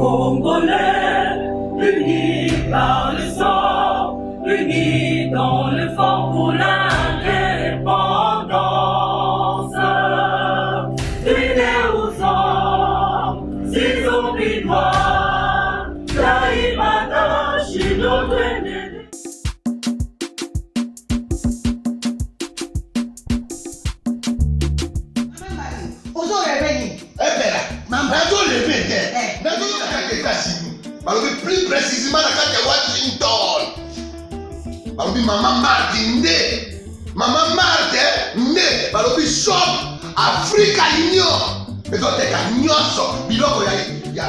Congolais, unis par le sang, unis dans le fort pour l'indépendance. Unis aux hommes, s'ils ont victoire, Taïmada, Chinodo, plus précisément dans Washington. Maman Martin Maman Martin shop Africa Union. Mais donc t'es qu'à nyonso biloko ya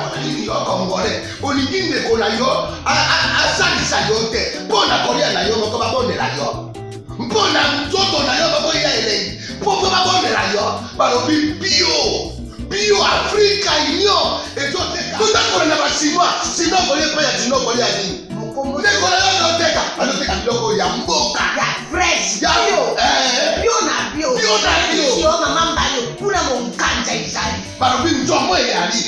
congolais. Oligine kola yo asalisa yo te. Pona kolia na yo moko babondela yo. Mpona nzoto na yo bako ya elei. Poko babondela yo balobi bio Africa Union. Et donc t'es qu'à na basima sino kolia pa ya sino kolia ni. Nekola yo teka aloteka biloko ya mboka ya fresh ya bio na bio mama mbayo kuna monkanja izali barobi njomo yali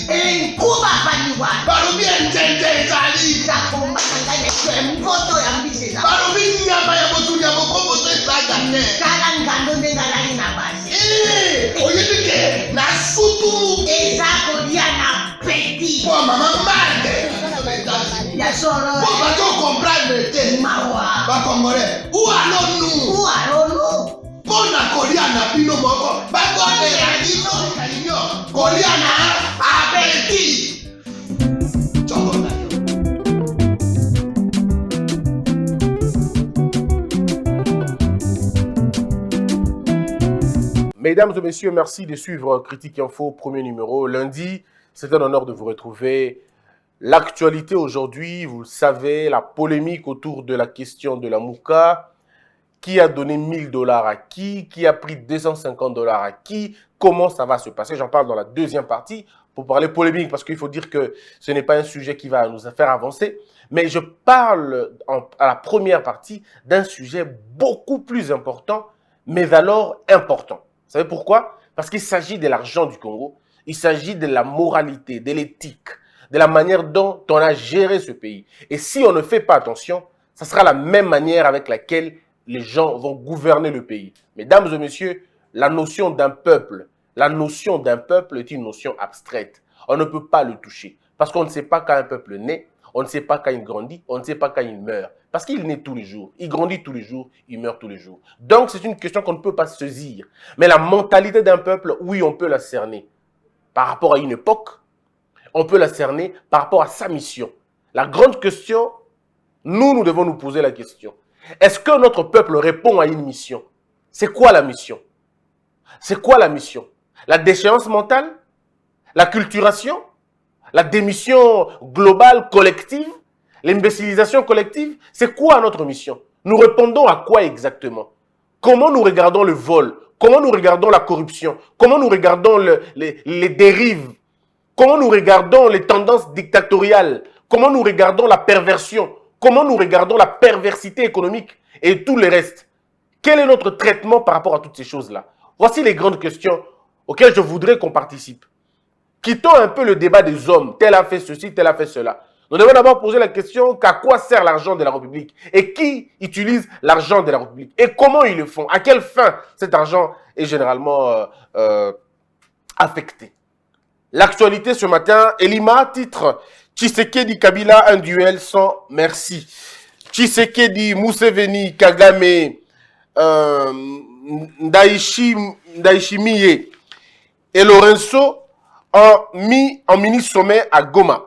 kuba baniwa barobi entende izali takomba ngane mboto ya mbiseza barobi nyama ya botu ya bokombo to isaga ne kala ngando ndengalani na basi oyedike na sutu ezako dia na petit po mama mande ya soro po ba to comprendre te mawa ba congolais ou alonu pona kolia na bino moko ba kone ya dino kolia na abeti chongo. Mesdames et messieurs, merci de suivre Critique Info, premier numéro. Lundi, c'est un honneur de vous retrouver. L'actualité aujourd'hui, vous le savez, la polémique autour de la question de la Mouka. Qui a donné 1000 $ à qui a pris 250 $ à qui? Comment ça va se passer? J'en parle dans la deuxième partie pour parler polémique parce qu'il faut dire que ce n'est pas un sujet qui va nous faire avancer. Mais je parle à la première partie d'un sujet beaucoup plus important, mais alors important. Vous savez pourquoi? Parce qu'il s'agit de l'argent du Congo, il s'agit de la moralité, de l'éthique, de la manière dont on a géré ce pays. Et si on ne fait pas attention, ça sera la même manière avec laquelle les gens vont gouverner le pays. Mesdames et messieurs, la notion d'un peuple est une notion abstraite. On ne peut pas le toucher parce qu'on ne sait pas quand un peuple naît, on ne sait pas quand il grandit, on ne sait pas quand il meurt. Parce qu'il naît tous les jours, il grandit tous les jours, il meurt tous les jours. Donc c'est une question qu'on ne peut pas saisir. Mais la mentalité d'un peuple, oui, on peut la cerner par rapport à une époque, on peut la cerner par rapport à sa mission. La grande question, nous devons nous poser la question. Est-ce que notre peuple répond à une mission? C'est quoi la mission? C'est quoi la mission? La déchéance mentale? La culturation? La démission globale, collective? L'imbécilisation collective? C'est quoi notre mission? Nous répondons à quoi exactement? Comment nous regardons le vol? Comment nous regardons la corruption? Comment nous regardons les dérives? Comment nous regardons les tendances dictatoriales? Comment nous regardons la perversion? Comment nous regardons la perversité économique et tout le reste? Quel est notre traitement par rapport à toutes ces choses-là? Voici les grandes questions auxquelles je voudrais qu'on participe. Quittons un peu le débat des hommes. Tel a fait ceci, tel a fait cela. Nous devons d'abord poser la question qu'à quoi sert l'argent de la République? Et qui utilise l'argent de la République? Et comment ils le font? À quelle fin cet argent est généralement affecté? L'actualité ce matin, Elima titre Tshisekedi Kabila, un duel sans merci. Tshisekedi, Museveni, Kagame, Ndayishimiye et Lorenzo ont mis en mini-sommet à Goma.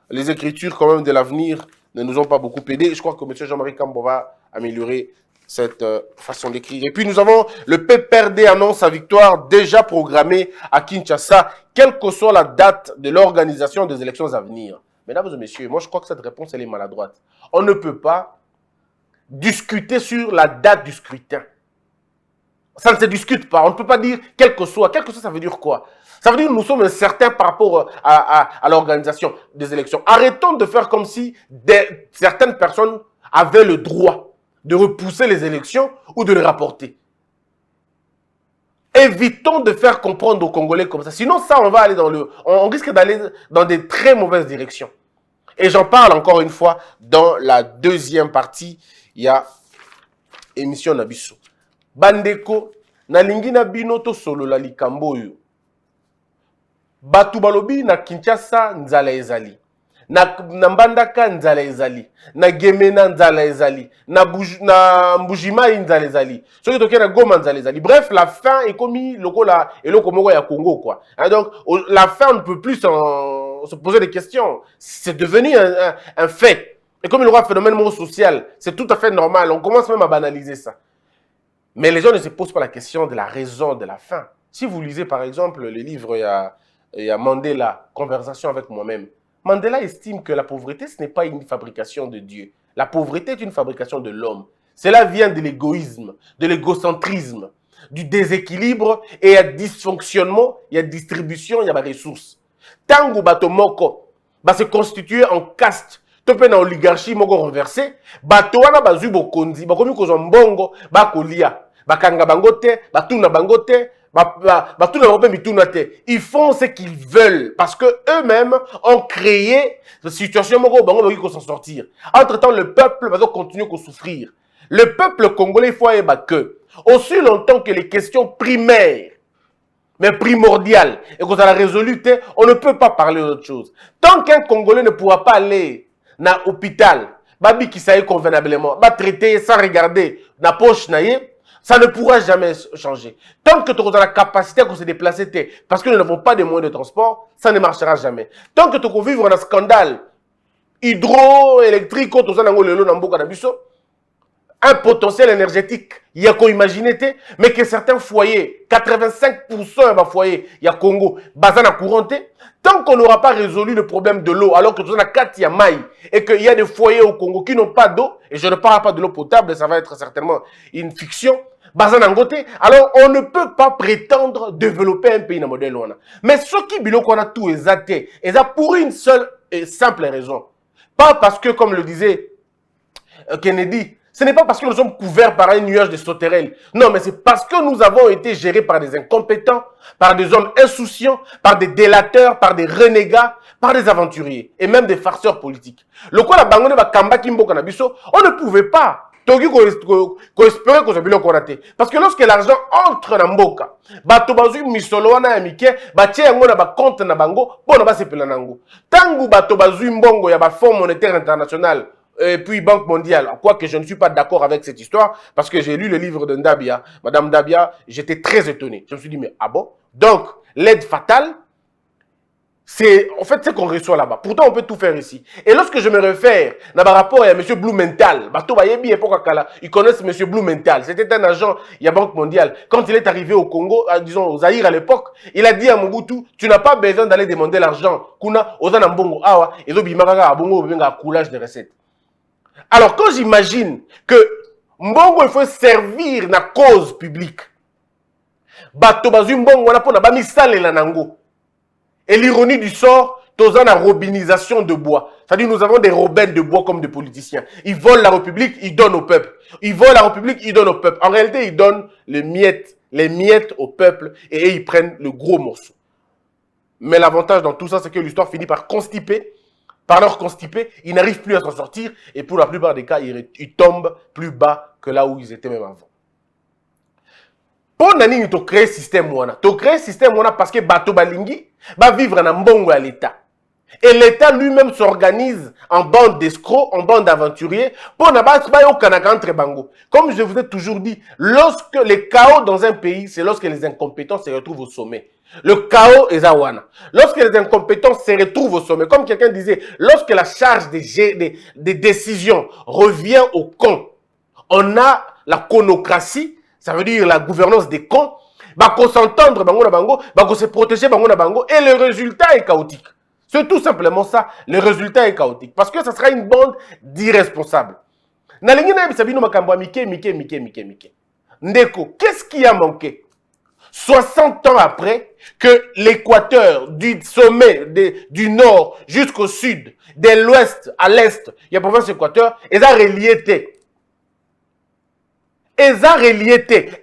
Les écritures quand même de l'avenir ne nous ont pas beaucoup aidé. Je crois que M. Jean-Marie Kambo va améliorer cette façon d'écrire. Et puis nous avons le PPRD annonce sa victoire déjà programmée à Kinshasa, quelle que soit la date de l'organisation des élections à venir. Mesdames et messieurs, moi je crois que cette réponse elle est maladroite. On ne peut pas discuter sur la date du scrutin. Ça ne se discute pas. On ne peut pas dire quel que soit. Quel que soit, ça veut dire quoi? Ça veut dire que nous sommes incertains par rapport à l'organisation des élections. Arrêtons de faire comme si certaines personnes avaient le droit de repousser les élections ou de les rapporter. Évitons de faire comprendre aux Congolais comme ça. Sinon, ça, on va aller on risque d'aller dans des très mauvaises directions. Et j'en parle encore une fois dans la deuxième partie. Il y a émission Nabiso. Bandeko, nalingi na bino to solo la likambo yo. Batu balobi na Kinshasa nzala ezali. Na Mbandaka nzala ezali. Na Gemena nzala ezali. Na Mbujima nzala ezali. Soki toke na Goma nzala ezali. Bref, la faim est commis lokola et lokomoko ya Congo quoi. Hein, donc la faim, on ne peut plus se poser des questions. C'est devenu un fait. Et comme il y aura un phénomène social, c'est tout à fait normal. On commence même à banaliser ça. Mais les gens ne se posent pas la question de la raison de la faim. Si vous lisez par exemple le livre, il y a Mandela, Conversation avec moi-même. Mandela estime que la pauvreté, ce n'est pas une fabrication de Dieu. La pauvreté est une fabrication de l'homme. Cela vient de l'égoïsme, de l'égocentrisme, du déséquilibre et il y a dysfonctionnement, il y a distribution, il y a des ressources. Tango bato moko va se constituer en caste. Tope na oligarchie moko renversée, bato wana bazui bokonzi, bakomi kozwa mbongo, bakolia, bakanga bangote, batuna bangote, batuna bangote mituna te. Ils font ce qu'ils veulent parce que eux-mêmes ont créé cette situation moko bango baki ko s'en sortir. Entre-temps, le peuple va continuer à souffrir. Le peuple congolais, il faut aimer que aussi longtemps que les questions primaires mais primordiales et qu'on a résolu, on ne peut pas parler d'autre chose. Tant qu'un Congolais ne pourra pas aller na hôpital, babi qui s'aille convenablement, va traiter sans regarder na poche naïe, ça ne pourra jamais changer. Tant que tu as la capacité de se déplacer, parce que nous n'avons pas de moyens de transport, ça ne marchera jamais. Tant que tu vas vivre un scandale hydroélectrique, un potentiel énergétique, il y a qu'à imaginer, mais que certains foyers, 85% des foyers, il y a Congo, bazana couranté, tant qu'on n'aura pas résolu le problème de l'eau, alors que tout a 4 y a maille, et qu'il y a des foyers au Congo qui n'ont pas d'eau, et je ne parle pas de l'eau potable, ça va être certainement une fiction, bazana ngoté, alors on ne peut pas prétendre développer un pays dans le modèle. Mais ce qui bilo qu'on a tout exacté, et ça pour une seule et simple raison. Pas parce que, comme le disait Kennedy, ce n'est pas parce que nous sommes couverts par un nuage de sauterelles. Non, mais c'est parce que nous avons été gérés par des incompétents, par des hommes insouciants, par des délateurs, par des renégats, par des aventuriers et même des farceurs politiques. Le quoi la bangone va kamba kimbo kanabiso, on ne pouvait pas. Togi ko espérer que ça bilo koraté. Parce que lorsque l'argent entre dans mboka, bato bazu misolo wana ya mike, ba tie yango na ba compte na bango, pona ba sepela nango. Tangu bato bazu mbongo ya ba Fonds monétaire international et puis Banque mondiale, quoique je ne suis pas d'accord avec cette histoire, parce que j'ai lu le livre de Ndabia, Madame Ndabia, j'étais très étonné. Je me suis dit, mais ah bon? Donc, l'aide fatale, c'est en fait ce qu'on reçoit là-bas. Pourtant, on peut tout faire ici. Et lorsque je me réfère dans un rapport à M. Blumenthal, ils connaissent M. Blumenthal, c'était un agent, il y a Banque mondiale. Quand il est arrivé au Congo, disons au Zaïre à l'époque, il a dit à Mobutu, tu n'as pas besoin d'aller demander l'argent. Kuna, ozana mbongo, awa, ezo bimaraga abongo, benga coulage de recettes. Alors, quand j'imagine que mbongo, il faut servir na cause publique, bato bazu mbongo, wana po na ba misale la nango. Et l'ironie du sort, toza na robinisation de bois. C'est-à-dire, nous avons des robins de bois comme des politiciens. Ils volent la République, ils donnent au peuple. Ils volent la République, ils donnent au peuple. En réalité, ils donnent les miettes au peuple et ils prennent le gros morceau. Mais l'avantage dans tout ça, c'est que l'histoire finit par constiper. Par leur constipé, ils n'arrivent plus à s'en sortir et pour la plupart des cas, ils tombent plus bas que là où ils étaient même avant. Pour nani tu créer système wana, tu créer système wana parce que bato balingi va vivre en mbongo à l'État. Et l'État lui-même s'organise en bande d'escrocs, en bande d'aventuriers pour n'abattre pas au Kanaka entre bango. Comme je vous ai toujours dit, lorsque les chaos dans un pays, c'est lorsque les incompétents se retrouvent au sommet. Le chaos est Zawana. Lorsque les incompétents se retrouvent au sommet, comme quelqu'un disait, lorsque la charge des décisions revient aux cons, on a la conocratie, ça veut dire la gouvernance des cons, bah qu'on s'entendre bango na bango, bah qu'on se protéger bango na bango, et le résultat est chaotique. C'est tout simplement ça, le résultat est chaotique, parce que ça sera une bande d'irresponsables. Nalingi na bisabino makambo mike. Ndeko, qu'est-ce qui a manqué? 60 ans après que l'équateur du sommet du nord jusqu'au sud, de l'ouest à l'est, il y a province équateur, ils ont relié.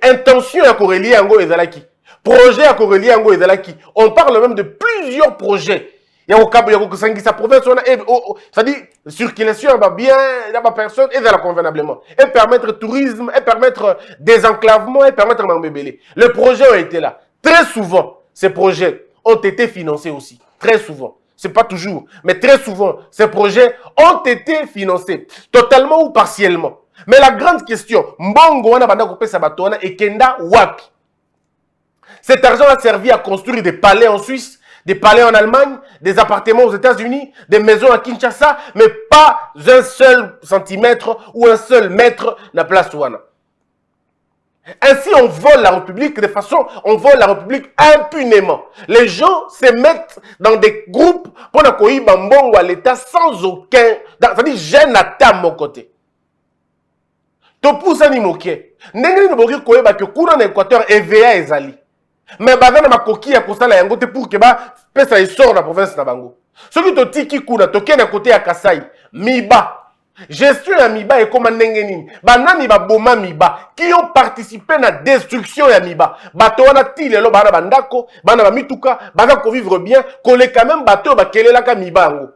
Intention à relier en gros ezalaki. Projet à Corélie Ango et Zalaki. On parle même de plusieurs projets. Il y a au Cabo, il y a au Sangi, sa province, c'est-à-dire, circulation, il y a bien, il y a personne, et convenablement. Et permettre tourisme, et permettre désenclavement, et permettre Mambébélé. Les projets ont été là. Très souvent, ces projets ont été financés aussi. Très souvent. C'est pas toujours, mais très souvent, ces projets ont été financés. Totalement ou partiellement. Mais la grande question, Mbongo wana banda kopé sabatona et Kenda wapi. Cet argent a servi à construire des palais en Suisse, des palais en Allemagne, des appartements aux États-Unis, des maisons à Kinshasa, mais pas un seul centimètre ou un seul mètre na place wana. Ainsi, on vole la République de façon, on vole la République impunément. Les gens se mettent dans des groupes pour na koyiba mbongo à l'État sans aucun, c'est-à-dire gêne à mon côté. Topusa ni moké. Ndenge ni boki koyeba que kuna na Équateur EVA ezali. Mais baza na makoki ya kosala yango te pour que ba pesa sort na province na bango. Soki to tiki kuna toke na côté ya Kasai, miba. Gestion ya miba et comme ndenge nini. Banani ba boma miba qui ont participé na destruction ya miba. Bato wana ti lelo bana bandako, bana ba mituka, baza ko vivre bien, kole quand même bato ba kelela ka miba yango.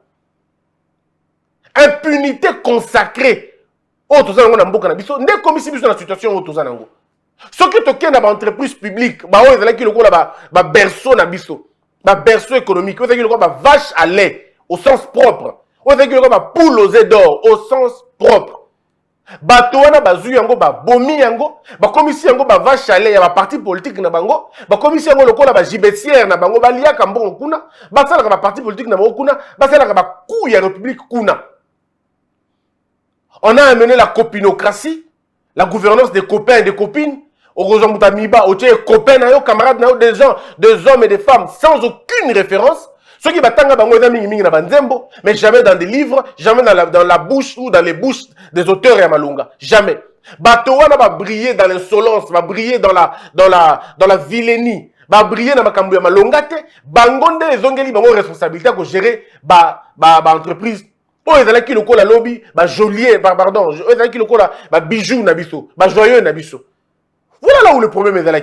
Impunité consacrée. Oh, tout ça, on a beaucoup de biso. N'est comme si biso dans la situation où tout ça nango. Ce qui est dans l'entreprise publique, bah ouais, c'est là qu'il y a berceau na biso, bah berceau économique, c'est là qu'il y a vache à lait au sens propre, c'est là qu'il y a poule aux œufs d'or au sens propre. Bah toi na bazu yango bah bomi yango, bah comme ici yango bah vache à lait, il y a parti politique na bango, bah comme ici yango le ko na bah jibetière na bango, bah liya kambo kuna, bah ça la bah parti politique na bango kuna, bah ça la bah coup ya république kuna. On a amené la copinocratie, la gouvernance des copains et des copines. Heureusement, copains, camarades, des hommes et des femmes sans aucune référence. Ceux qui battent mais jamais dans des livres, jamais dans la bouche ou dans les bouches des auteurs et Malunga. Jamais. Batowana va briller dans l'insolence, va briller dans la vilainie, va briller dans ma malongate. Bangonde les ongeli bango responsabilité pour gérer entreprise. Oh, ils allaient qui le la lobby, jolier, pardon, ils allaient qui le la bijou nabiso, joyeux nabiso. Voilà là où le problème est là.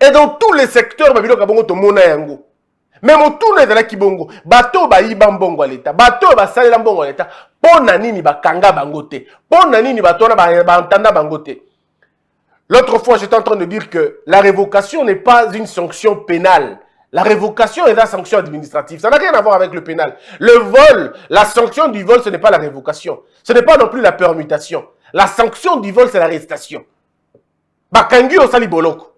Et dans tous les secteurs, babilo kabongo to mona yango. Même autour de là qui bongo, bateau ba iba mbongo à l'état, bateau ba salela mbongo à l'état. Pona nini ba kanga bangote, pona nini ba tona ba entanda bangote. L'autre fois, j'étais en train de dire que la révocation n'est pas une sanction pénale. La révocation est la sanction administrative. Ça n'a rien à voir avec le pénal. Le vol, la sanction du vol, ce n'est pas la révocation. Ce n'est pas non plus la permutation. La sanction du vol, c'est l'arrestation. Bakangi au saliboloko.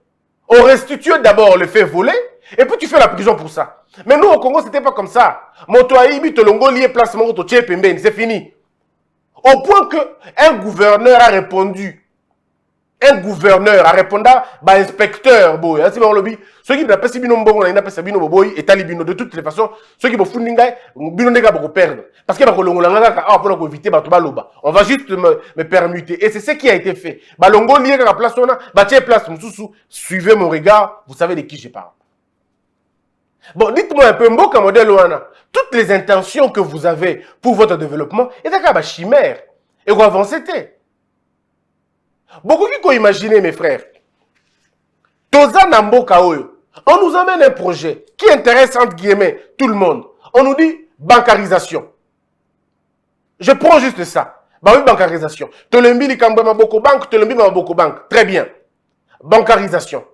On restitue d'abord le fait volé, et puis tu fais la prison pour ça. Mais nous, au Congo, c'était pas comme ça. Motoaïbi, Tolongo, lié placement, c'est fini. Au point que un gouverneur a répondu. Un gouverneur a répondu à inspecteur boy. Si on lobby, ceux qui n'ont pas si bien bon, on n'a pas si bien boy et talibino de toutes les façons, ceux qui vont foutre n'inga, bino n'ega beaucoup perdre. Parce que bakolongo langa ah pour éviter batobaloba. On va juste me permuter et c'est ce qui a été fait. Balongo lié à la place on a, bâtir place mususu. Suivez mon regard, vous savez de qui je parle. Bon, dites-moi un peu mboka modèle wana. Toutes les intentions que vous avez pour votre développement, et d'accord, bah chimère. Et vous avancez. Beaucoup qui ont imaginé, mes frères, Toza Namboka Oyo, on nous amène un projet qui intéresse entre guillemets tout le monde. On nous dit bancarisation. Je prends juste ça. Bah oui, bancarisation. Tolembi li kambwe maboko banque, tolembi maboko banque. Très bien. Bancarisation.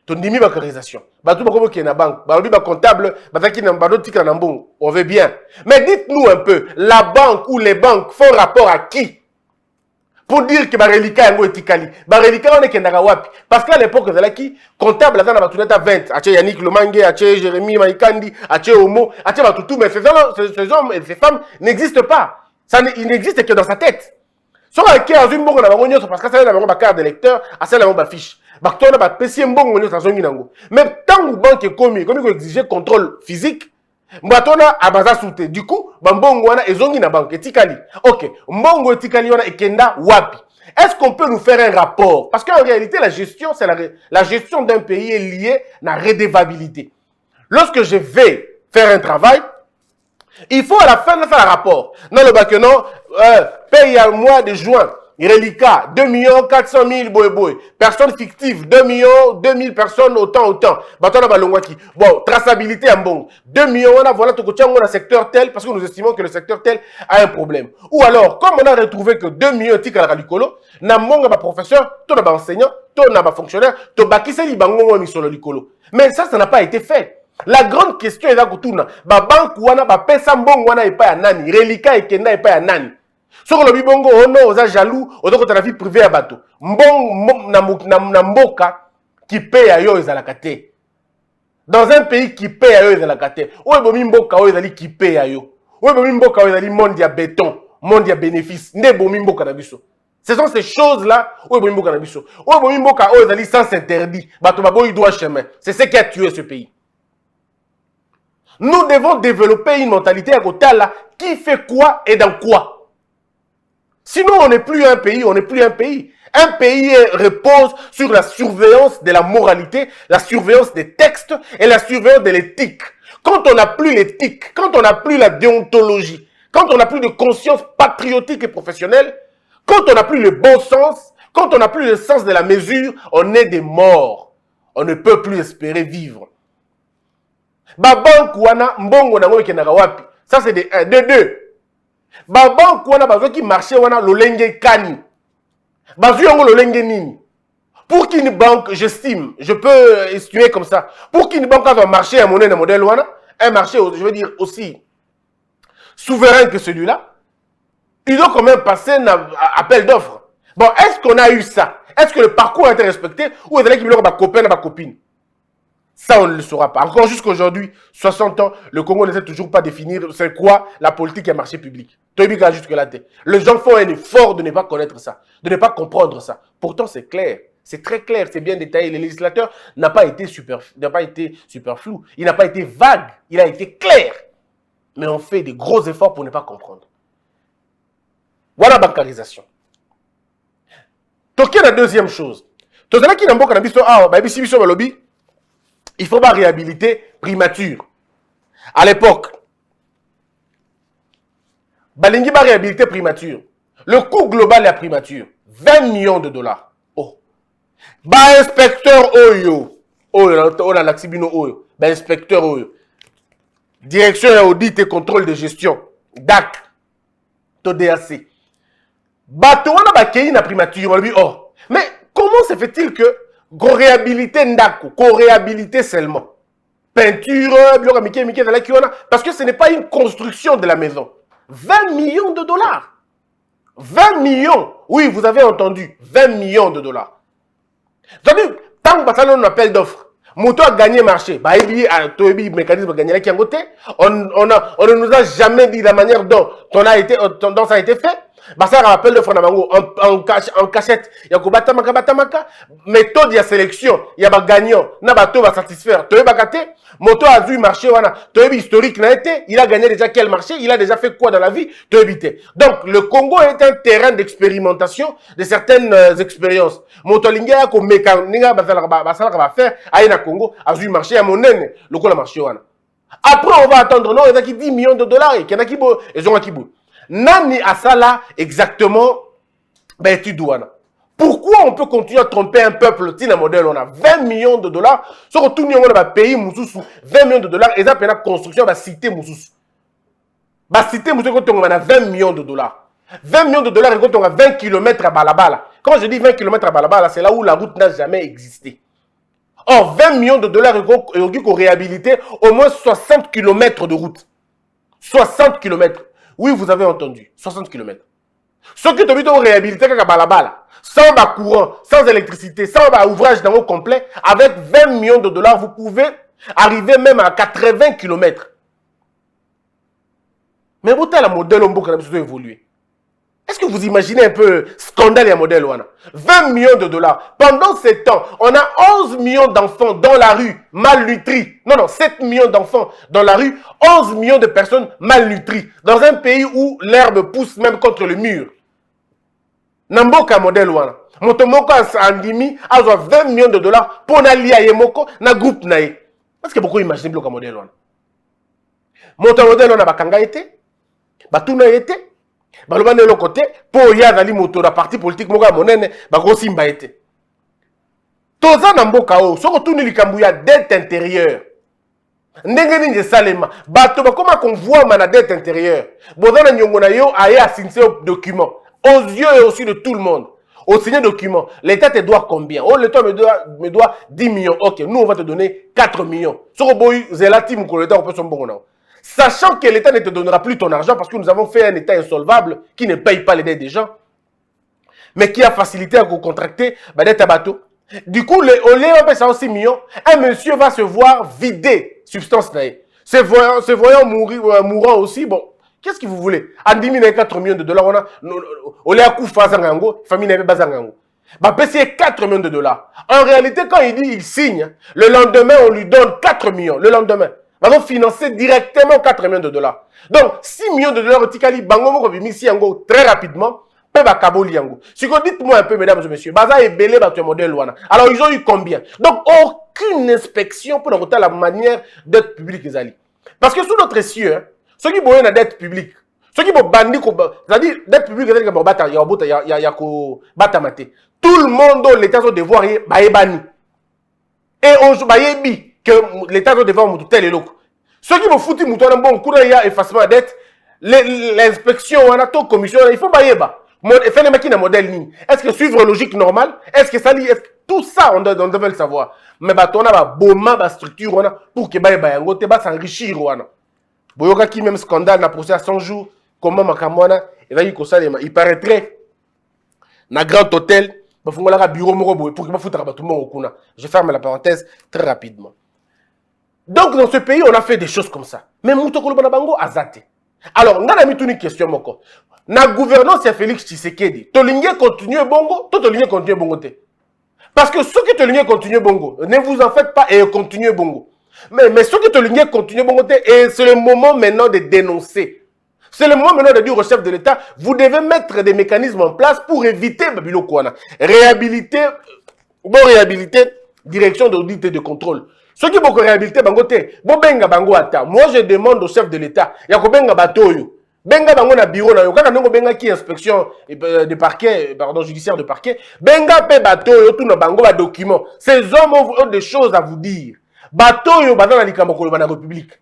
Tondimi bancarisation. Bah tout le monde qui est na banque. Bah oui, bah comptable, bah qui n'a pas d'autre tika nambongo. On veut bien. Mais dites-nous un peu, la banque ou les banques font rapport à qui? Pour dire que Barelika est etikali. Barelika on est kendaka wapi. Parce qu'à l'époque de qui comptable attend na batuneta 20. Ache Yannick Lomangue, ache Jérémy Maïkandi, ache Omo, ache Batutu, mais ces hommes et ces femmes n'existent pas. Ça ils n'existent que dans sa tête. Soit avec une bonne na bango parce que ça na bango ba carte d'électeur, à ça na bango ba fiche. Bakto ba pesi mbongo nyo sa zongi nango. Même tant que banque est commis, comme il exiger contrôle physique, Mbatona abaza soute. Du coup, mbongo wana ezongi na banque etikali. OK, mbongo etikali wana ekenda wapi? Est-ce qu'on peut nous faire un rapport? Parce qu'en réalité, la gestion, c'est la gestion d'un pays est liée à la redevabilité. Lorsque je vais faire un travail, il faut à la fin de faire un rapport. Non, le bac non, paye à mois de juin, Reliquat, 2 400 000 boy. Personnes fictives, 2 000 personnes, autant. Batona balongwaki. Bon, traçabilité en bon. 2 millions, voilà, tout côté, on a un secteur tel, parce que nous estimons que le secteur tel a un problème. Ou alors, comme on a retrouvé que 2 millions tika la likolo, na monga ba professeur, to na ba enseignant, to na ba fonctionnaire, to bakisa li bango mi solo likolo. Mais ça n'a pas été fait. La grande question est là que tout na ba banque wana ba pesa mbongo wana epa ya nani, reliquat ekenda epa ya nani. Sur le bibongo, on a jaloux, on a la vie privée à bateau. Mbon na mboka qui paye à yo ezalakate. Dans un pays qui paye à yo ezalakate. Ou ebomi mboka o ezali qui paye à yo. Ou ebomi mboka o ezali monde ya béton, monde ya bénéfice. Nde bomi mboka na biso. Ce sont ces choses-là ou ebomi mboka na biso. Ou ebomi mboka o ezali sans interdit. Bato baboyi droit chemin. C'est ce qui a tué ce pays. Nous devons développer une mentalité à côté là qui fait quoi et dans quoi. Sinon, on n'est plus un pays, on n'est plus un pays. Un pays repose sur la surveillance de la moralité, la surveillance des textes et la surveillance de l'éthique. Quand on n'a plus l'éthique, quand on n'a plus la déontologie, quand on n'a plus de conscience patriotique et professionnelle, quand on n'a plus le bon sens, quand on n'a plus le sens de la mesure, on est des morts. On ne peut plus espérer vivre. Ça, c'est de deux. Baban kwana bazo qui marché wana lolenge kani. Bazo yongo lolenge nini. Pour qu'une banque, j'estime, je peux estimer comme ça. Pour qu'une banque ait un marché à monnaie de modèle wana, un marché, je veux dire aussi souverain que celui-là, il doit quand même passer un appel d'offres. Bon, est-ce qu'on a eu ça? Est-ce que le parcours a été respecté ou est-ce qu'il y a des copains et des copines? Ça, on ne le saura pas. Encore jusqu'aujourd'hui, 60 ans, le Congo ne sait toujours pas définir c'est quoi la politique et le marché public. Les gens font un effort de ne pas connaître ça, de ne pas comprendre ça. Pourtant, c'est clair. C'est très clair, c'est bien détaillé. Le législateur n'a pas été superflu. Il n'a pas été vague. Il a été clair. Mais on fait des gros efforts pour ne pas comprendre. Voilà la bancarisation. Donc, il y a la deuxième chose. Il faut pas réhabiliter primature. À l'époque, Balingi va réhabiliter primature. Le coût global de la primature, 20 millions de dollars. Oh. Ba inspecteur Oyo. On a l'axibino Oyo. Ba inspecteur Oyo. Direction et audit et contrôle de gestion. DAC. TODAC. Bato wana ba kei na primature. On lui oh. Mais comment se fait-il que qu'on réhabilite ndako, qu'on réhabilite seulement. Peinture, parce que ce n'est pas une construction de la maison. 20 millions de dollars. 20 millions. Oui, vous avez entendu. 20 millions de dollars. C'est-à-dire, tant que on appelle d'offres, Moto a gagné marché. Bah, le mécanisme gagné la Kiangote. On ne nous a jamais dit la manière dont ça a été fait. Bah, ça rappelle le Fronamango en cachette. Il y a batamaka. Méthode de sélection. Il y a gagnant. Na bateau va satisfaire. Toye bakate. Moto a vu marché. Toye historique n'a été. Il a gagné déjà quel marché? Il a déjà fait quoi dans la vie? Toye bité. Donc, le Congo est un terrain d'expérimentation de certaines expériences. Moto linga ko mekaninga va faire. Aïe na Congo a vu marché à mon nene. Le ko la marché wana. Après, on va attendre. Non, il y a qui 10 millions de dollars. Il y en a qui bo. Ils ont qui bo. Nani a ça là exactement ben tu dois. Pourquoi on peut continuer à tromper un peuple tina modèle on a 20 millions de dollars sur tout le monde va payer mususu 20 millions de dollars et ça la construction va citer mususu. Ba citer mususu quand on a 20 millions de dollars. 20 millions de dollars et quand on a 20 km à balabala. Quand je dis 20 km à balabala, c'est là où la route n'a jamais existé. Or 20 millions de dollars et on dit qu'on réhabiliter au moins 60 km de route. 60 km. Oui, vous avez entendu. 60 km. Ce qui te dit qu'on réhabilite à balabala, sans bas courant, sans électricité, sans bas ouvrage dans vos complet, avec 20 millions de dollars, vous pouvez arriver même à 80 km. Mais vous avez le modèle on peut évoluer. Est-ce que vous imaginez un peu scandale et un modèle wana? 20 millions de dollars. Pendant ces temps, on a 11 millions d'enfants dans la rue, malnutris. Non, 7 millions d'enfants dans la rue, 11 millions de personnes malnutries. Dans un pays où l'herbe pousse même contre le mur. Namboka modèle wana. Motomoko andimi a 20 millions de dollars pour n'allier à Yemoko, na groupe nae. Est-ce que beaucoup imaginent bloc modèle wana? Moto modèle wana bakanga été, batuna été. baloba na l'autre côté pour y aller moto la parti politique moka monene ba ko simba été toza na mboka o soko tuni likambu ya dette intérieure ndenge nini salema bato bakoma convoi na dette intérieure boza na nyongo na yo aye assigne au document aux yeux et aussi de tout le monde au signé document l'état te doit combien oh l'état me doit 10 millions ok nous on va te donner 4 millions soko boy zelati mukolo l'état on peut son bon. Sachant que l'État ne te donnera plus ton argent parce que nous avons fait un État insolvable qui ne paye pas les dettes des gens, mais qui a facilité à contracter des dettes à bateau. Du coup, au lieu de 6 millions, un monsieur va se voir vider substance. Se voyant mourant aussi, bon, qu'est-ce que vous voulez? En 10 4 millions de dollars, on a à coup famille n'avait pas d'argent. Bah, payer 4 millions de dollars. En réalité, quand il dit il signe, le lendemain, on lui donne 4 millions. Le lendemain. Nous allons financer directement 4 millions de dollars. Donc, 6 millions de dollars, très rapidement, dites-moi un peu, mesdames et messieurs, Baza est belé dans modèle. Alors, ils ont eu combien? Donc, aucune inspection pour noter la manière d'être public. Parce que sous notre cieux, ceux qui ont une dette publique, ceux qui ont bandit, c'est-à-dire dette publique, tout le monde, l'État doit devoir y bani. Et aujourd'hui, que l'État doit devoir tel et l'autre. Ceux qui vont foutre un bon coup d'œil effacement de dette, l'inspection, on a tout commission, il faut bailler bas. Faire les machines à modèle. Est-ce que suivre logique normale? Est-ce que ça lit? Tout ça, on devait le savoir. Mais on a une structure pour que bailler bailler, on va s'enrichir. Boyoka qui même scandale n'a procès à 100 jours, comment Makamwana, il paraîtrait, dans grand hôtel, bureau pour que tout le monde. Je ferme la parenthèse très rapidement. Donc dans ce pays, on a fait des choses comme ça. Mais Moutokolo Banabango a zaté. Alors, on a mis une question. La gouvernance de Félix Tshisekedi, Tolingue continue bongo, Tolingue continue bongo. Parce que ceux qui Tolingue continue bongo, ne vous en faites pas et continuez bongo. Mais ceux qui Tolingue continue bongo, et c'est le moment maintenant de dénoncer. C'est le moment maintenant de dire au chef de l'État, vous devez mettre des mécanismes en place pour éviter Babilo Kouana. Réhabiliter, direction d'audit et de contrôle. Ceux qui vont réhabiliter Bangote, Bobenga Bango Ata. Moi, je demande au chef de l'État, Yako Benga Batoyo. Benga Bango na bureau na yo. Quand on Benga qui inspection de parquet, pardon, judiciaire de parquet, Benga pe Batoyo, tout na Bango ba document. Ces hommes ont des choses à vous dire. Batoyo, Badana na Likamokolo, Bana République.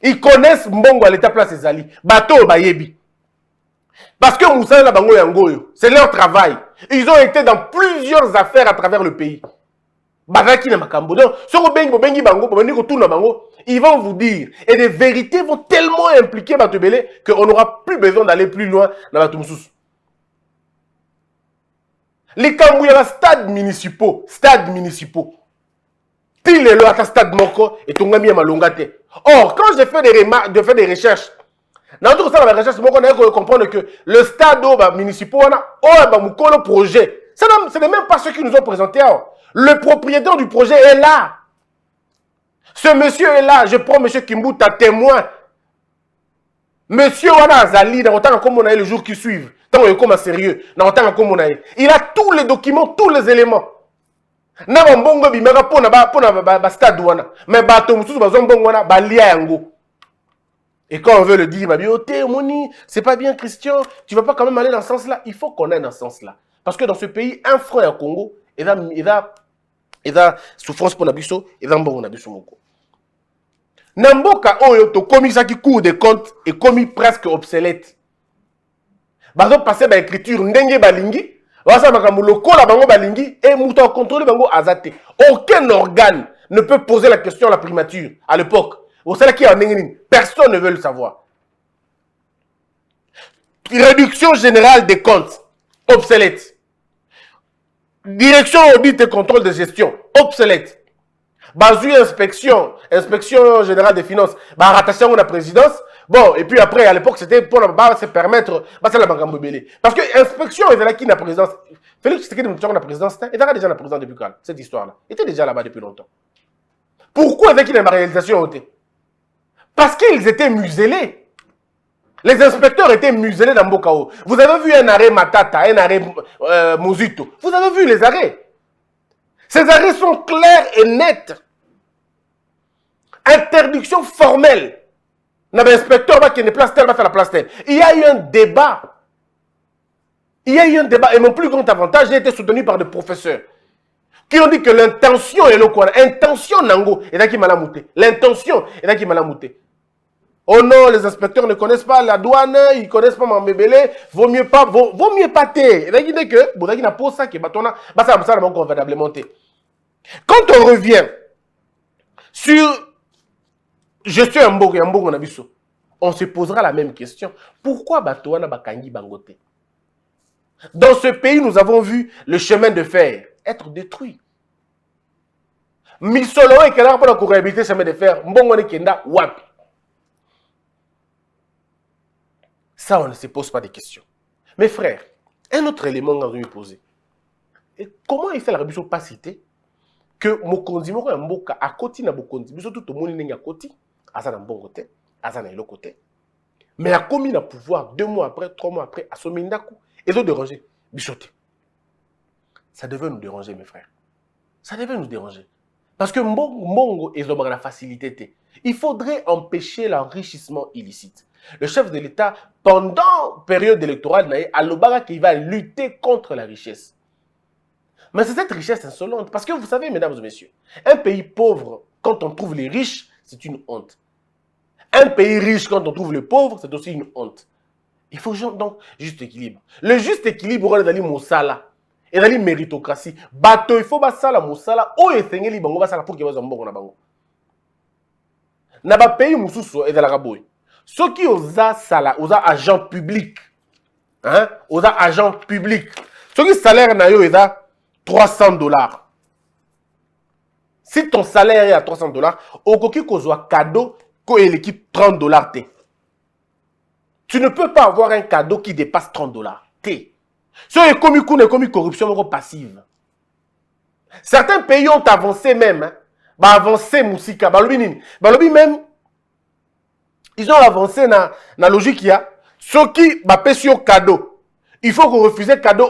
Ils connaissent Mbongo à l'État place Ezali. Batoyo, Bayebi. Parce que Moussa la Bango Yangoyo, c'est leur travail. Ils ont été dans plusieurs affaires à travers le pays. Ils vont vous dire, et les vérités vont tellement impliquer Batubele qu'on n'aura plus besoin d'aller plus loin dans la Toumsous. Les Kambouya stades municipaux, Tile le stade Moko et Tongami Malongate. Or, quand je fais des recherches, dans notre salle de recherche, on a comprendre que le stade municipal, on a un projet. Ce n'est même pas ce qu'ils nous ont présenté. Le propriétaire du projet est là. Ce monsieur est là. Je prends monsieur Kimbouta témoin. Monsieur Wana Azali, dans autant comme on a le jour qui suivent, tant qu'on est comme sérieux, dans autant comme on a il a tous les documents, tous les éléments. Na mbongo bi mera pona ba stade wana. Mais bato mususu bazongo wana ba lia yango. Et quand on veut le dire, Moni, c'est pas bien Christian, tu vas pas quand même aller dans ce sens-là. Il faut qu'on aille dans ce sens-là. Parce que dans ce pays, un frère au Congo, il a souffrance pour Nabiso, il va bon Nabiso Moko. Namboka oyo to commis ça qui court des comptes est commis presque obsolète. Bazo passer dans l'écriture ndenge balingi, wasa makambo lokola bango balingi et mouto contrôler bango azate. Aucun organe ne peut poser la question à la primature à l'époque. Personne ne veut le savoir. Réduction générale des comptes, obsolète. Direction audit et contrôle de gestion, obsolète. Bazou inspection générale des finances, rattaché à la présidence. Bon, et puis après, à l'époque, c'était pour se permettre, parce que inspection est là qui n'a présidence. Félix Tshisekedi est la présidence, il était déjà la présidence depuis quand, cette histoire-là. Il était déjà là-bas depuis longtemps. Pourquoi est-ce qu'il y a une réalisation? Parce qu'ils étaient muselés. Les inspecteurs étaient muselés dans Mbokao. Vous avez vu un arrêt Matata, un arrêt Mozito. Vous avez vu les arrêts. Ces arrêts sont clairs et nets. Interdiction formelle. L'inspecteur va qui ne place tel, va faire la place telle. Il y a eu un débat Il y a eu un débat et mon plus grand avantage, j'ai été soutenu par des professeurs qui ont dit que l'intention est le quoi. Intention nango et là qui m'a mouté. L'intention est là qui m'a mouté. Oh non, les inspecteurs ne connaissent pas la douane, ils connaissent pas mon bébé, vaut mieux pas té. Et là qui dit que bon, il n'a pas ça qui batona, bah ça va convenablement té. Quand on revient sur je suis un bon abisso, on se posera la même question. Pourquoi batona bakangi bangote? Dans ce pays, nous avons vu le chemin de fer être détruit. Misolo et Kenara pour la réhabiliter le chemin de fer, mbongone kenda wapi. Ça, on ne se pose pas de questions. Mes frères, un autre élément que nous nous poser. Et comment il fait la révolution pas citer que Mokonzi moko ya mboka à côté na Mokonzi, biso tout le monde n'est à côté, à ça dans bon côté, à ça dans l'autre côté. Mais à commis na pouvoir 2 mois après, 3 mois après, à Somindaku, ils ont dérangé. Bichoté. Ça devait nous déranger, mes frères. Ça devait nous déranger. Parce que Mbongo est la facilité. Il faudrait empêcher l'enrichissement illicite. Le chef de l'État, pendant la période électorale, a l'obara qu'il va lutter contre la richesse. Mais c'est cette richesse insolente. Parce que vous savez, mesdames et messieurs, un pays pauvre, quand on trouve les riches, c'est une honte. Un pays riche, quand on trouve les pauvres, c'est aussi une honte. Il faut donc juste équilibre. Le juste équilibre, on est dans le Moussala. Et dans la méritocratie. Bateau, il faut que ça la Moussala. Ou il faut que ça pour qu'il y ait un bon bango. Dans le pays Moussousso et dans la Raboui. Ceux qui ont salaire, ont agent public. Hein? Ont agent public. Ceux qui salaire est à $300. Si ton salaire est à $300, au coquille qu'on soit cadeau, qu'on ait l'équipe $30 t. Tu ne peux pas avoir un cadeau qui dépasse $30 t. Si on est commis corruption passive. Certains pays ont avancé même. Hein? Bah avancé Moussika. Bah lobi même. Ils ont avancé dans la logique qu'il y a. Ceux qui payent sur cadeau. Il faut qu'on refuse cadeau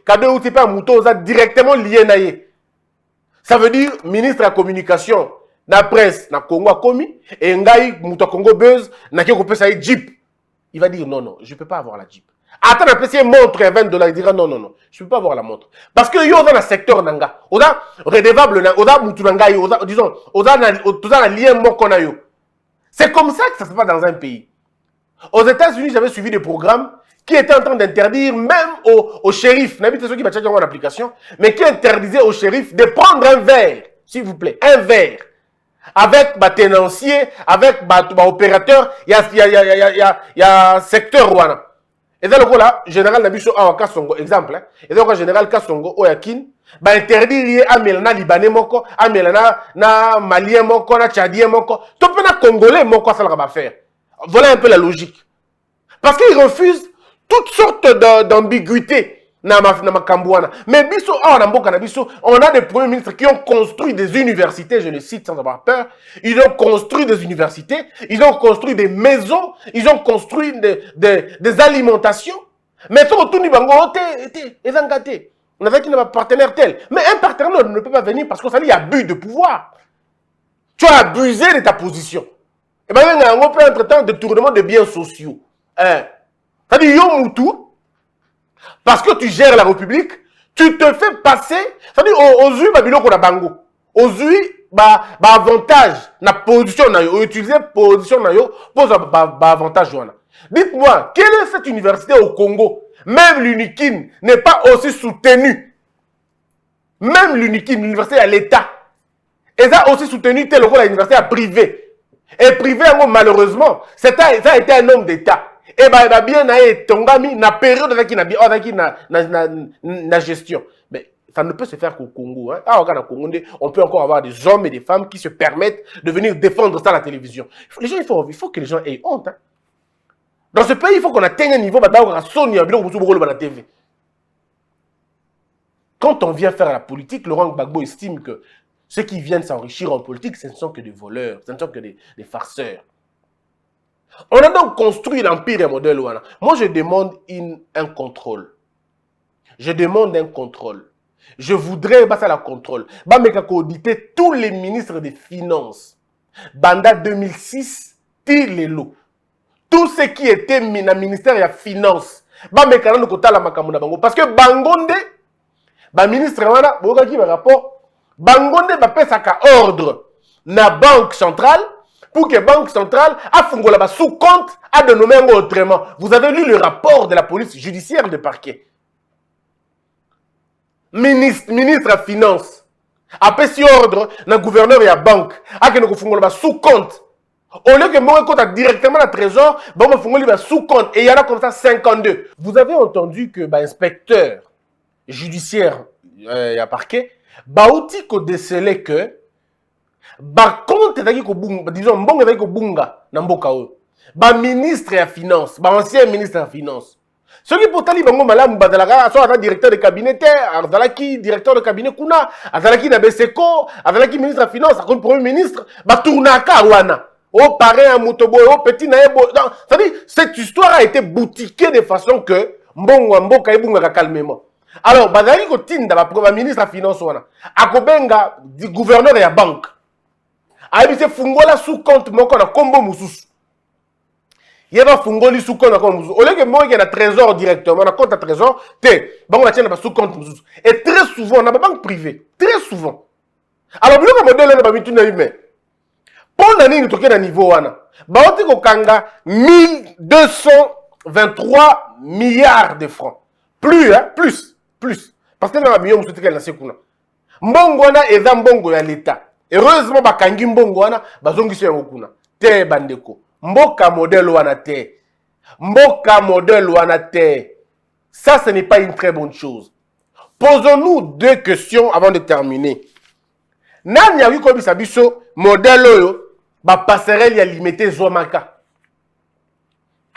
cadeau où tu pas mouton directement lié. Ça veut dire ministre de la communication, la presse, na Congo a commis et ngai mouton Congo buzz na qui peut ça Jeep. Il va dire non, je ne peux pas avoir la Jeep. Attends, un petit montre à $20, il dira non, je ne peux pas avoir la montre. Parce que yo dans le secteur nanga, oda redevable oda mouton nanga disons oda na lien moko na yo. C'est comme ça que ça se passe dans un pays. Aux États-Unis, j'avais suivi des programmes qui étaient en train d'interdire même aux shérifs, n'habitez ceux qui va en application, mais qui interdisaient aux shérifs de prendre un verre, s'il vous plaît, un verre, avec ma tenancier, avec ma opérateur, il y a secteur Rwanda. Et dans le cas là, général Nabiso Awaka Songo, exemple, et dans le cas général Kasongo Oyakin, ba interdire à Melana Libanais moko, à Melana na Malien moko, na Tchadien moko, tout peut na Congolais moko ça va faire. Voilà un peu la logique. Parce qu'ils refusent toutes sortes d'ambiguïtés na Makambouana. Mais biso on a des premiers ministres qui ont construit des universités, je le cite sans avoir peur. Ils ont construit des universités, ils ont construit des maisons, ils ont construit des alimentations. Mais tout le monde est engagé. On avait un partenaire tel. Mais un partenaire ne peut pas venir parce qu'on s'est dit abus de pouvoir. Tu as abusé de ta position. Et bien, on peut entre-temps détournement de biens sociaux. C'est-à-dire, yo moutou, parce que tu gères la République, tu te fais passer, c'est-à-dire, aux yeux, biloko na bango. Aux yeux, avantage, na position na yo, utiliser position na yo, pose avantage. Dites-moi, quelle est cette université au Congo? Même l'UNIKIN n'est pas aussi soutenue. Même l'UNIKIN, l'université à l'État, elle a aussi soutenu tel que l'université privée. Et privé, malheureusement, ça a été un homme d'État. Et bien, bien, tongami, na période avec na gestion. Mais ça ne peut se faire qu'au Congo. Hein. Ah, au Congo, on peut encore avoir des hommes et des femmes qui se permettent de venir défendre ça à la télévision. Les gens, il faut que les gens aient honte. Hein. Dans ce pays, il faut qu'on atteigne un niveau, quand on vient faire la politique, Laurent Gbagbo estime que ceux qui viennent s'enrichir en politique, ce ne sont que des voleurs, ce ne sont que des farceurs. On a donc construit l'empire et modèle. Moi, je demande un contrôle. Je demande un contrôle. Je voudrais passer à la contrôle. Auditer tous les ministres des Finances. Banda 2006, tire les lots. Tous ceux qui étaient dans le ministère des Finances, ba mekana no kotala makambo na bango parce que bangonde ba ministre wana boka ki ba rapport bangonde ba pesaka ordre na banque centrale pour que banque centrale a fungola ba sous compte a dénommé autrement. Vous avez lu le rapport de la police judiciaire de parquet. Ministre à finance a pesi ordre na gouverneur et à banque a que nous fungola ba sous compte. Au lieu que moi compte directement à trésor, bon me fungola ba sous compte et il y en a comme ça 52. Vous avez entendu que ba inspecteur judiciaire et à parquet ba outil ko déceler que ba compte ezaki ko bunga disons mbongo ezaki ko bunga na mboka oyo ba ministre ya finance ba ancien ministre ya finance soki potali bango malamu bazalaka so ata directeur de cabinet azalaki directeur de cabinet kuna azalaki na Beseko azalaki ministre ya finance akoni premier ministre ba tournaka wana au parrain à motoboy au petit na ebo ça dit cette histoire a été boutiquée de façon que mbongo mboka ebunga calmement. Alors bazali ko tinda ba ministre ya finance wana akobenga di gouverneur ya banque Aïe, fungola sous compte moko na kombo mususu. Yeba fungoli sous compte na kombo mususu. Au lieu que moi qui na trésor directement, na compte à trésor, te, bango na tienne na sous compte mususu. Et très souvent, na banque privée, très souvent. Alors, le modèle na ba mitu na yume. Pour nani ni toke na niveau wana. Ba oti ko kanga 1223 milliards de francs. Plus, hein, plus. Parce que na million mususu na sekuna. Mbongo wana eza mbongo ya l'État. Heureusement, bakangi mbongo wana bazongisi yango kuna. Te bandeko. Mboka modèle wana te. Mboka modèle wana te. Ça, ce n'est pas une très bonne chose. Posons-nous deux questions avant de terminer. Nani ya wiko bisabiso modèle oyo ba passerelle ya limité Zomaka.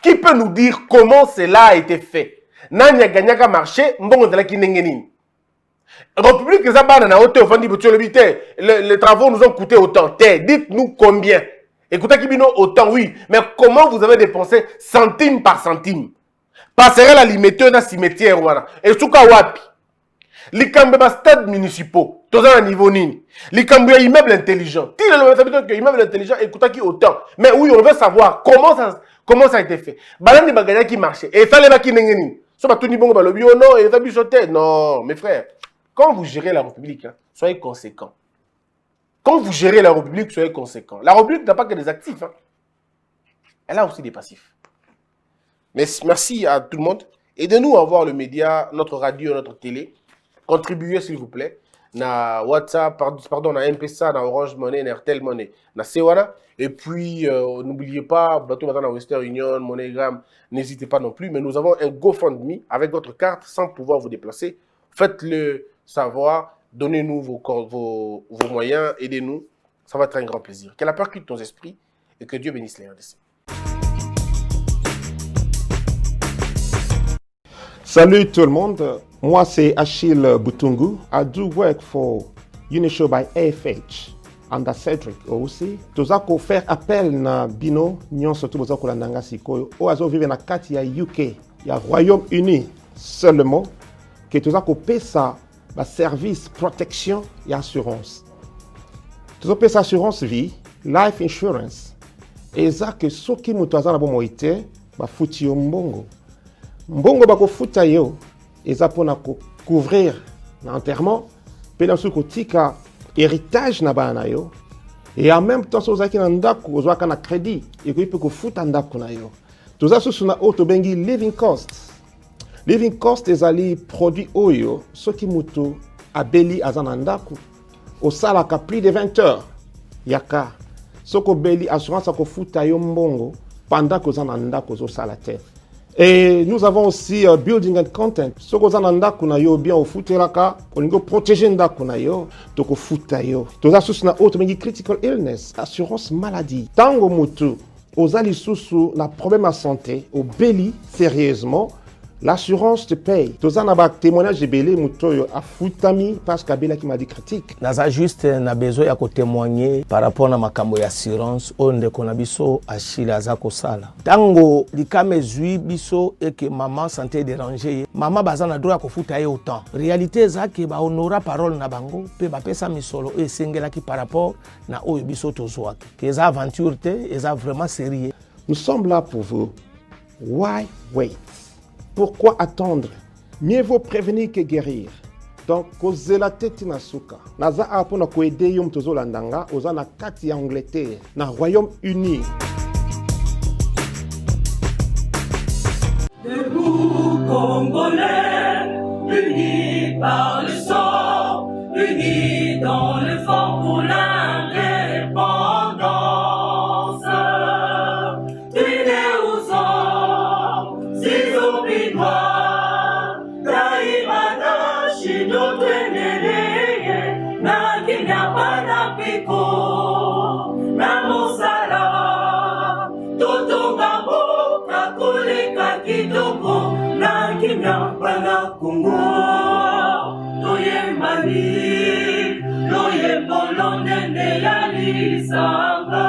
Qui peut nous dire comment cela a été fait? Nani ya gagnaka marché mbongo zala ki ndenge nini? République Zabana na hauteur les travaux nous ont coûté autant. Dites-nous combien. Écoutez Kibino autant oui, mais comment vous avez dépensé centime par centime? Passerelle à limiter dans cimetière wana. Et souka wapi? Likambe ba stade municipaux, tous à niveau nini. Likambe ya immeuble intelligent. Tire le immeuble intelligent écoutez qui autant. Mais oui, on veut savoir comment ça a été fait. Balani bagaya qui marchait. Et fallait ba ki nengeni. So ba tout ni bongo ba lobi oh non, et ça bichoté. Non, mes frères. Quand vous gérez la République, hein, soyez conséquents. Quand vous gérez la République, soyez conséquents. La République n'a pas que des actifs. Hein. Elle a aussi des passifs. Mais merci à tout le monde. Aidez-nous à voir le média, notre radio, notre télé. Contribuez s'il vous plaît. Na WhatsApp, pardon, na M-Pesa, na Orange Money, na Airtel Money, na Sewana. Et puis, n'oubliez pas, bateau na Western Union, MoneyGram, n'hésitez pas non plus. Mais nous avons un GoFundMe avec votre carte sans pouvoir vous déplacer. Faites-le savoir, donnez-nous vos moyens, aidez-nous, ça va être un grand plaisir. Que la peur quitte nos esprits et que Dieu bénisse les RDC. Salut tout le monde, moi c'est Achille Butungu. I do work for Unishow by AFH under Cedric aussi. Tozako faire appel na bino nyonso tu bozako landanga sikoyo o azo vivre na kati ya UK, ya Royaume-Uni seulement que tozako pesa ba service protection et assurance. Tout pesa assurance vie, life insurance. Et ça que soki mutu aza na bomo ite ba futi yo mbongo. Mbongo ba ko futa yo eza pona ko couvrir l'enterrement, pe na suko tika héritage na bana yo. Et en même temps sozaki na ndako ozwaka na crédit et ko ipe ko futa ndako na yo. Toza susu na auto bengi living costs. Living cost ezali produit oyo soki mutu abeli azanandaku osalaka plus de 20 heures yaka soko beli assurance ko futa yo mbongo pendant que zanandaku zo sala te. Et nous avons aussi building and content. Soko zanandaku na yo bien ofutelaka olingo protéger ndaku na yo toko futa yo. Toza susu na auto mengi critical illness, assurance maladie. Tango mutu ozali susu na problème à santé au beli sérieusement. L'assurance te paye. Tous en a témoignage de belé mutoyo a futami parce qu'abela qui m'a dit critique. Naza juste na besoin ya ko témoigner par rapport na makambo ya assurance onde kona biso Achille azako sala. Tango likame zui biso et que maman santé déranger, maman bazana droit ko futa ye autant. Réalité za ke ba honora parole na bango pe ba pesa misolo e sengela ki par rapport na oyo biso tozwaki. Que za aventure te, eza vraiment sérieux. Nous sommes là pour vous. Why wait? Pourquoi attendre? Mieux vaut prévenir que guérir. Donc, kozela teti na suka. Naza apo na koede yom tozo landanga, oza na kati ya Angleterre, na Royaume-Uni. Debout Congolais, unis par le sang, unis dans le fort pour l'indépendance. Unis aux hommes, ces opinois, Taïmana, Chino, Teneleye, na Kenya, Panapiko, na Mosala, Totongambo, Kakoleka, Kitoko, na Kenya, Panakungo, Toye Mali, Loye Bolonde, Yalisanga.